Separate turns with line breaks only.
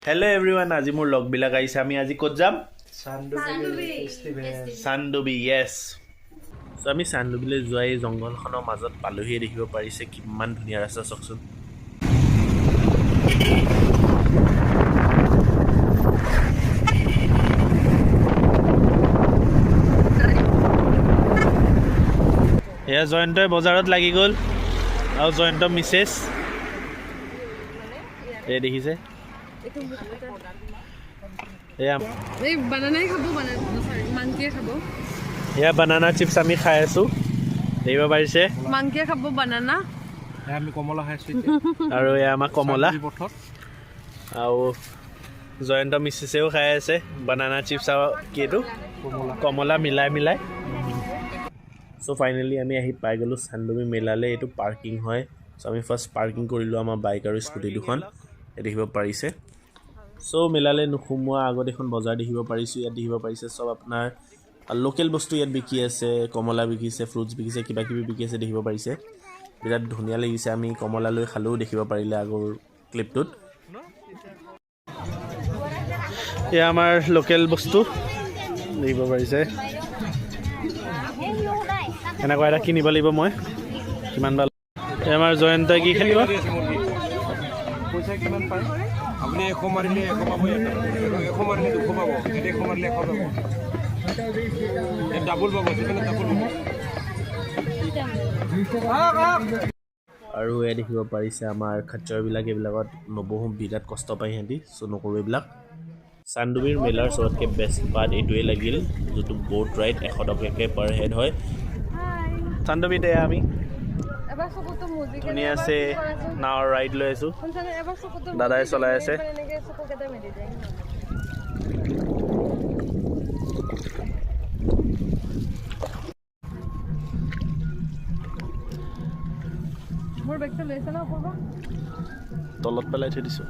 Hello everyone, আজি মোৰ লগ বিলাক আহিছে আমি আজি ক'ত যাম চানডুবি yes সো আমি চানডুবিলৈ যোৱা এই জংগলখনৰ মাজত পালোহি দেখিব পাৰিছে কিমান ধুনীয়া ৰাস্তা চকচোন এয়া জয়ন্তই বজাৰত লাগি গ'ল আৰু জয়ন্ত মিছেছ এই দেখিছে
এই বানানাই খাবো মাংকিয়ে খাবো
এয়া বানানা চিপছ আমি খাই আছো দেখিব পাৰিছে
মাংকিয়ে খাবো বানানা
আমি কমলা খাইছো
আৰু এয়া আমাৰ কমলা আৰু জয়ন্ত মিছেছেও খাই আছে বানানা চিপছ আৰু কিটো কমলা মিলাই সো ফাইনালি আমি আহি পাই গ'লো চানডুবি মেলালৈ এইটো পাৰ্কিং হয় সো আমি ফাৰ্ষ্ট পাৰ্কিং কৰিলোঁ আমাৰ বাইক আৰু স্কুটি দুখন দেখিব পাৰিছে সো মেলালৈ নুসুমোৱা আগত এখন বজাৰ দেখিব পাৰিছোঁ ইয়াত দেখিব পাৰিছে সব আপোনাৰ লোকেল বস্তু ইয়াত বিকি আছে কমলা বিকিছে ফ্ৰুটছ বিকিছে কিবা কিবি বিকি আছে দেখিব পাৰিছে বিৰাট ধুনীয়া লাগিছে আমি কমলা লৈ খালেও দেখিব পাৰিলে আগৰ ক্লিপটোত এয়া আমাৰ লোকেল বস্তু দেখিব পাৰিছে এনেকুৱা এটা কিনিব লাগিব মই কিমান ভাল আমাৰ জয়ন্তই কি খেলিব
পইচা কিমান পায় আপুনি 100 মাৰিলে 100 পাব 100 মাৰিলে 200 পাব 100 মাৰিলে 100 পাব ডাবল পাব সেখানে ডাবল
আৰু এয়া দেখিব পাৰিছে আমাৰ খাচ্চৰবিলাক এইবিলাকত নবহো বিৰাট কষ্ট পায় সিহঁতি চ' নকৰোঁ এইবিলাক চানডুবিৰ মেলাৰ চবতকৈ বেষ্ট পাৰ্ট এইটোৱে লাগিল যোনটো ব'ট ৰাইড 100 টকাকৈ পাৰ হেড হয় চানডুবিতে আমি ধুনীয়া আছে নাৱৰ ৰাইড লৈ আছোঁ দাদাই চলাই আছে
মোৰ বেগটো লৈছে না ওপৰৰ
তলত পেলাই থৈ দিছোঁ